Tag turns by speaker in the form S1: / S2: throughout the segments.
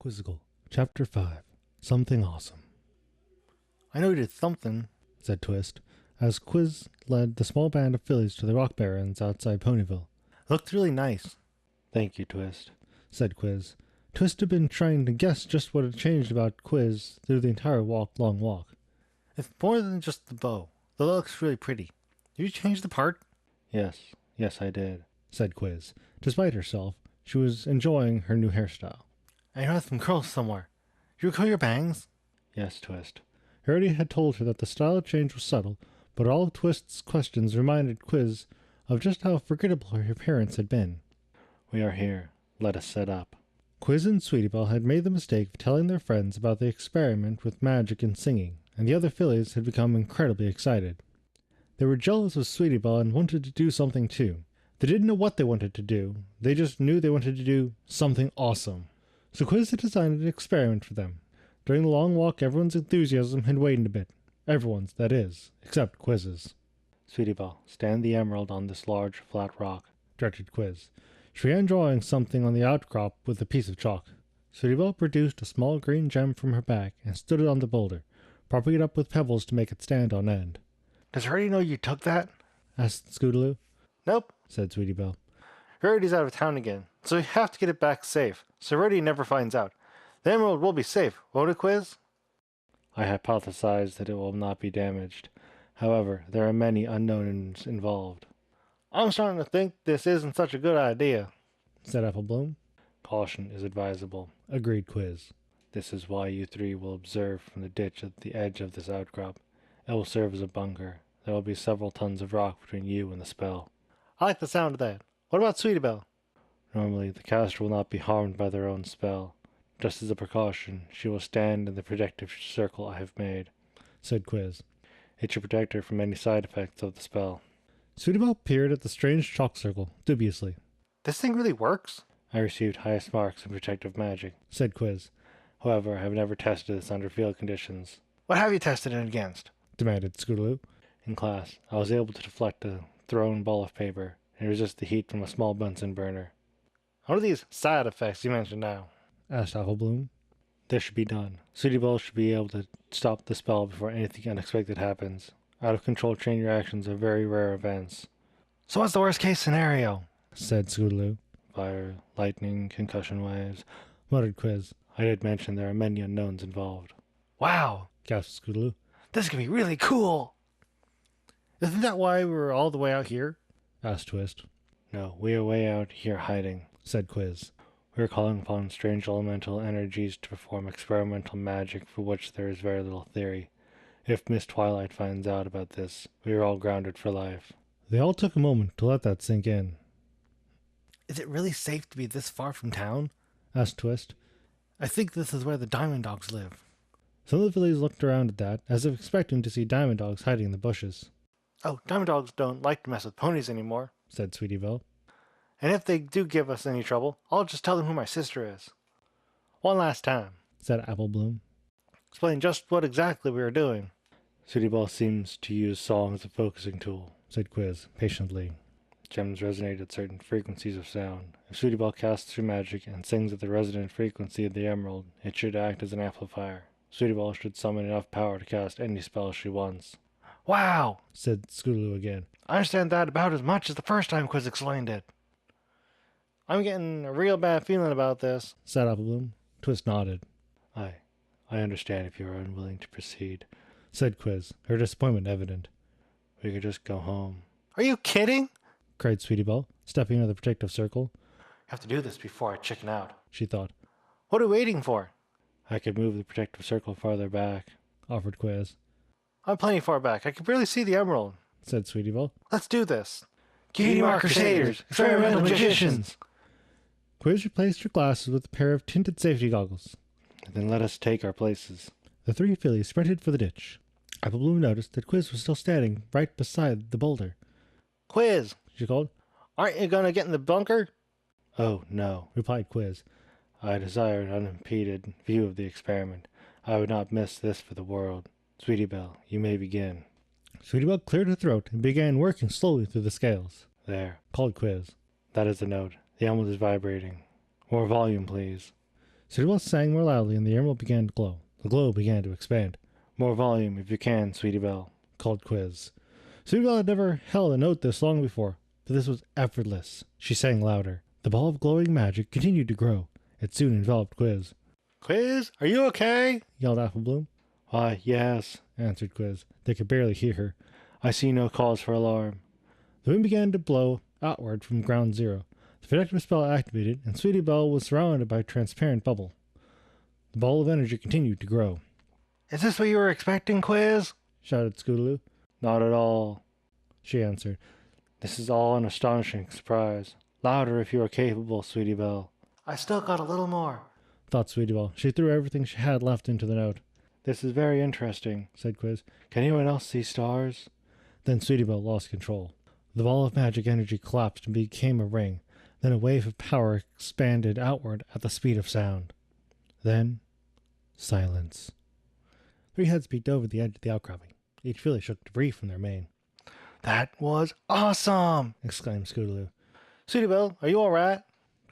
S1: Quizzical, Chapter 5, Something Awesome.
S2: I know you did something,
S1: said Twist, as Quiz led the small band of fillies to the rock barrens outside Ponyville.
S2: Looked really nice.
S1: Thank you, Twist, said Quiz. Twist had been trying to guess just what had changed about Quiz through the entire long walk.
S2: It's more than just the bow. The bow looks really pretty. Did you change the part?
S1: Yes, I did, said Quiz. Despite herself, she was enjoying her new hairstyle.
S2: I noticed some curls somewhere. Did you curl your bangs?
S1: Yes, Twist. Harry had told her that the style change was subtle, but all of Twist's questions reminded Quiz of just how forgettable her appearance had been. We are here. Let us set up. Quiz and Sweetie Belle had made the mistake of telling their friends about the experiment with magic and singing, and the other fillies had become incredibly excited. They were jealous of Sweetie Belle and wanted to do something too. They didn't know what they wanted to do. They just knew they wanted to do something awesome. So Quiz had designed an experiment for them. During the long walk, everyone's enthusiasm had waned a bit. Everyone's, that is, except Quiz's. Sweetie Belle, stand the emerald on this large, flat rock, directed Quiz. She began drawing something on the outcrop with a piece of chalk. Sweetie Belle produced a small green gem from her bag and stood it on the boulder, propping it up with pebbles to make it stand on end.
S2: Does Hardy know you took that?
S1: Asked Scootaloo.
S2: Nope,
S1: said Sweetie Belle.
S2: Hardy's out of town again, so we have to get it back safe, so Hardy never finds out. The emerald will be safe, won't it, Quiz?
S1: I hypothesize that it will not be damaged. However, there are many unknowns involved.
S2: I'm starting to think this isn't such a good idea,
S1: said Applebloom. Caution is advisable, agreed Quiz. This is why you three will observe from the ditch at the edge of this outcrop. It will serve as a bunker. There will be several tons of rock between you and the spell.
S2: I like the sound of that. What about Sweetie Belle?
S1: Normally, the caster will not be harmed by their own spell. Just as a precaution, she will stand in the protective circle I have made, said Quiz. It should protect her from any side effects of the spell. Sweetie Belle peered at the strange chalk circle, dubiously.
S2: This thing really works?
S1: I received highest marks in protective magic, said Quiz. However, I have never tested this under field conditions.
S2: What have you tested it against?
S1: Demanded Scootaloo. In class, I was able to deflect a thrown ball of paper and resist the heat from a small Bunsen burner.
S2: What are these side effects you mentioned now?
S1: Asked Applebloom. This should be done. Sweetie Belle should be able to stop the spell before anything unexpected happens. Out-of-control chain reactions are very rare events.
S2: So what's the worst-case scenario?
S1: Said Scootaloo. Fire, lightning, concussion waves, muttered Quiz. I did mention there are many unknowns involved.
S2: Wow,
S1: gasped Scootaloo.
S2: This could be really cool. Isn't that why we're all the way out here?
S1: Asked Twist. No, we are way out here hiding, said Quiz. We are calling upon strange elemental energies to perform experimental magic for which there is very little theory. If Miss Twilight finds out about this, we are all grounded for life. They all took a moment to let that sink in.
S2: Is it really safe to be this far from town?
S1: Asked Twist.
S2: I think this is where the Diamond Dogs live.
S1: Some of the fillies looked around at that, as if expecting to see Diamond Dogs hiding in the bushes.
S2: Oh, Diamond Dogs don't like to mess with ponies anymore,
S1: said Sweetie Belle.
S2: And if they do give us any trouble, I'll just tell them who my sister is. One last time,
S1: said Applebloom.
S2: Explain just what exactly we are doing.
S1: Sweetie Belle seems to use song as a focusing tool, said Quiz, patiently. Gems resonate at certain frequencies of sound. If Sweetie Belle casts her magic and sings at the resonant frequency of the emerald, it should act as an amplifier. Sweetie Belle should summon enough power to cast any spell she wants.
S2: Wow,
S1: said Scootaloo again.
S2: I understand that about as much as the first time Quiz explained it. I'm getting a real bad feeling about this,
S1: said Applebloom. Twist nodded. I understand if you are unwilling to proceed, said Quiz, her disappointment evident. We could just go home.
S2: Are you kidding?
S1: Cried Sweetie Belle, stepping into the protective circle.
S2: I have to do this before I chicken out,
S1: she thought.
S2: What are we waiting for?
S1: I could move the protective circle farther back, offered Quiz.
S2: I'm plenty far back. I can barely see the emerald,
S1: said Sweetie Belle.
S2: Let's do this. Cutie Mark Crusaders, experimental magicians.
S1: Quiz replaced her glasses with a pair of tinted safety goggles. Then let us take our places. The three fillies sprinted for the ditch. Applebloom noticed that Quiz was still standing right beside the boulder.
S2: Quiz,
S1: she called.
S2: Aren't you going to get in the bunker?
S1: Oh, no, replied Quiz. I desire an unimpeded view of the experiment. I would not miss this for the world. Sweetie Belle, you may begin. Sweetie Belle cleared her throat and began working slowly through the scales. There, called Quiz. That is the note. The emerald is vibrating. More volume, please. Sweetie Belle sang more loudly, and the emerald began to glow. The glow began to expand.
S2: More volume, if you can, Sweetie Belle,
S1: called Quiz. Sweetie Belle had never held a note this long before, but this was effortless. She sang louder. The ball of glowing magic continued to grow. It soon enveloped Quiz.
S2: Quiz, are you okay?
S1: Yelled Apple Bloom.
S2: Why, yes,
S1: answered Quiz. They could barely hear her.
S2: I see no cause for alarm.
S1: The wind began to blow outward from ground zero. The protective spell activated, and Sweetie Belle was surrounded by a transparent bubble. The ball of energy continued to grow.
S2: Is this what you were expecting, Quiz?
S1: Shouted Scootaloo.
S2: Not at all,
S1: she answered.
S2: This is all an astonishing surprise. Louder if you are capable, Sweetie Belle. I still got a little more,
S1: thought Sweetie Belle. She threw everything she had left into the note.
S2: This is very interesting,
S1: said Quiz.
S2: Can anyone else see stars?
S1: Then Sweetie Belle lost control. The ball of magic energy collapsed and became a ring. Then a wave of power expanded outward at the speed of sound. Then, silence. 3 heads peeked over the edge of the outcropping. Each really shook debris from their mane.
S2: That was awesome!
S1: Exclaimed Scootaloo.
S2: Sweetie Belle, are you all right?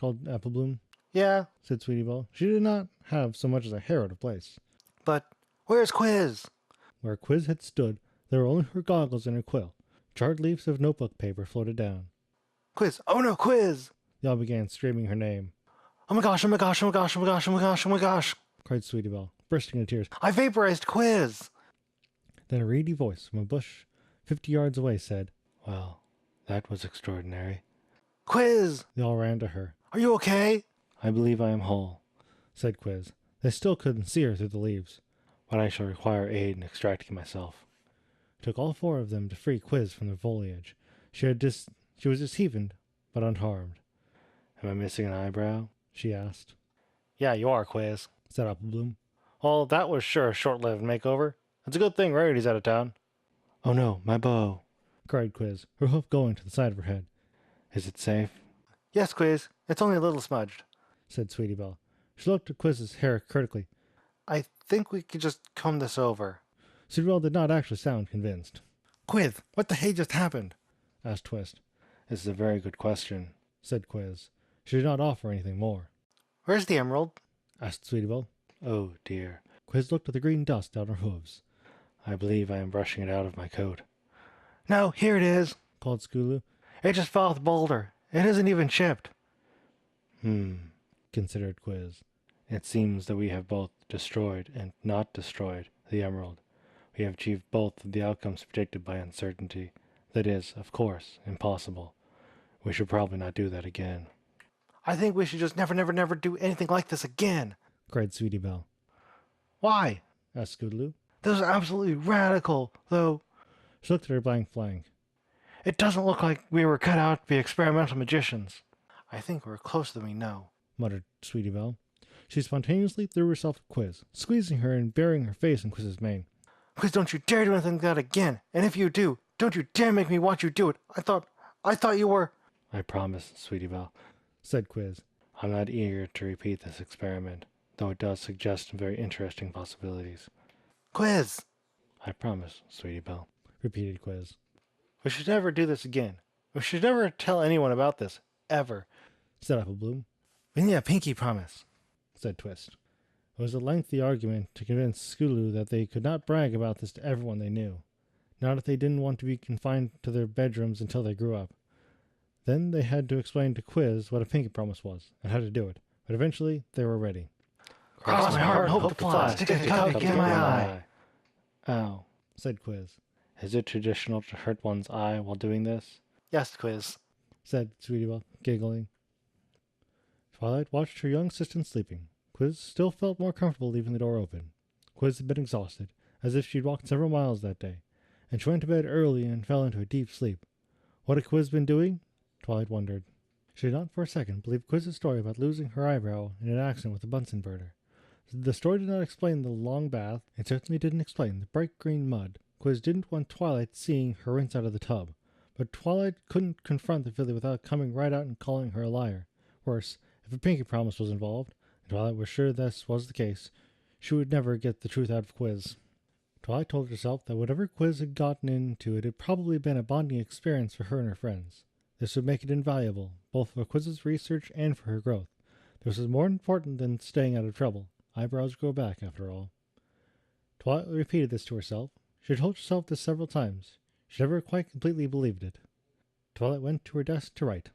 S1: Called Apple Bloom.
S2: Yeah,
S1: said Sweetie Belle. She did not have so much as a hair out of place.
S2: But where's Quiz?
S1: Where Quiz had stood, there were only her goggles and her quill. Charred leaves of notebook paper floated down.
S2: Quiz! Oh no, Quiz!
S1: They all began screaming her name.
S2: Oh my gosh, oh my gosh, oh my gosh, oh my gosh, oh my gosh, oh my gosh!
S1: Cried Sweetie Belle, bursting into tears.
S2: I vaporized Quiz!
S1: Then a reedy voice from a bush 50 yards away said,
S2: Well, that was extraordinary.
S3: Quiz!
S1: They all ran to her.
S3: Are you okay?
S2: I believe I am whole,
S1: said Quiz. They still couldn't see her through the leaves.
S2: but I shall require aid in extracting myself.
S1: It took all 4 of them to free Quiz from the foliage. She was deceived, but unharmed.
S2: Am I missing an eyebrow?
S1: She asked.
S3: Yeah, you are, Quiz,
S1: said Apple Bloom.
S3: Well, that was sure a short-lived makeover. It's a good thing Rarity's out of town.
S2: Oh no, my bow!
S1: Cried Quiz, her hoof going to the side of her head.
S2: Is it safe?
S3: Yes, Quiz. It's only a little smudged,
S1: said Sweetie Belle. She looked at Quiz's hair critically.
S3: I think we could just comb this over.
S1: Sweetie Belle did not actually sound convinced.
S3: Quiz, what the hey just happened?
S1: Asked Twist.
S2: This is a very good question,
S1: said Quiz. She did not offer anything more.
S3: Where's the emerald?
S1: Asked Sweetie Belle.
S2: Oh dear.
S1: Quiz looked at the green dust down her hooves.
S2: I believe I am brushing it out of my coat.
S3: No, here it is,
S1: called Scootaloo.
S3: It just fell off the boulder. It isn't even chipped.
S1: Considered Quiz.
S2: It seems that we have both destroyed and not destroyed the emerald. We have achieved both of the outcomes predicted by uncertainty. That is, of course, impossible. We should probably not do that again.
S3: I think we should just never do anything like this again,
S1: cried Sweetie Belle.
S3: Why?
S1: Asked Scootaloo.
S3: This is absolutely radical, though.
S1: She looked at her blank flank.
S3: It doesn't look like we were cut out to be experimental magicians. I think we're closer than we know,
S1: muttered Sweetie Belle. She spontaneously threw herself at Quiz, squeezing her and burying her face in Quiz's mane.
S3: Quiz, don't you dare do anything like that again. And if you do, don't you dare make me watch you do it. I thought you were...
S2: I promise, Sweetie Belle,
S1: said Quiz.
S2: I'm not eager to repeat this experiment, though it does suggest some very interesting possibilities.
S3: Quiz!
S2: I promise, Sweetie Belle,
S1: repeated Quiz.
S3: We should never do this again. We should never tell anyone about this, ever,
S1: said Apple Bloom.
S3: We need a pinky promise,
S1: said Twist. It was a lengthy argument to convince Scootaloo that they could not brag about this to everyone they knew, not if they didn't want to be confined to their bedrooms until they grew up. Then they had to explain to Quiz what a pinky promise was, and how to do it, but eventually they were ready.
S3: Cross my heart and hope to fly, stick a cup in my eye.
S2: Ow,
S1: said Quiz.
S2: Is it traditional to hurt one's eye while doing this?
S3: Yes, Quiz,
S1: said Sweetie Belle, giggling. Twilight watched her young assistant sleeping. Quiz still felt more comfortable leaving the door open. Quiz had been exhausted, as if she'd walked several miles that day, and she went to bed early and fell into a deep sleep. What had Quiz been doing? Twilight wondered. She did not for a second believe Quiz's story about losing her eyebrow in an accident with a Bunsen burner. The story did not explain the long bath, and certainly didn't explain the bright green mud. Quiz didn't want Twilight seeing her rinse out of the tub, but Twilight couldn't confront the filly without coming right out and calling her a liar. Worse, if a pinky promise was involved, and Twilight was sure this was the case, she would never get the truth out of Quiz. Twilight told herself that whatever Quiz had gotten into, it had probably been a bonding experience for her and her friends. This would make it invaluable, both for Quiz's research and for her growth. This was more important than staying out of trouble. Eyebrows grow back, after all. Twilight repeated this to herself. She told herself this several times. She never quite completely believed it. Twilight went to her desk to write.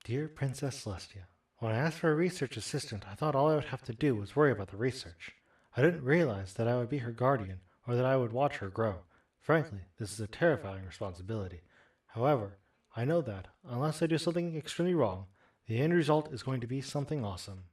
S1: Dear Princess Celestia, when I asked for a research assistant, I thought all I would have to do was worry about the research. I didn't realize that I would be her guardian, or that I would watch her grow. Frankly, this is a terrifying responsibility. However, I know that, unless I do something extremely wrong, the end result is going to be something awesome.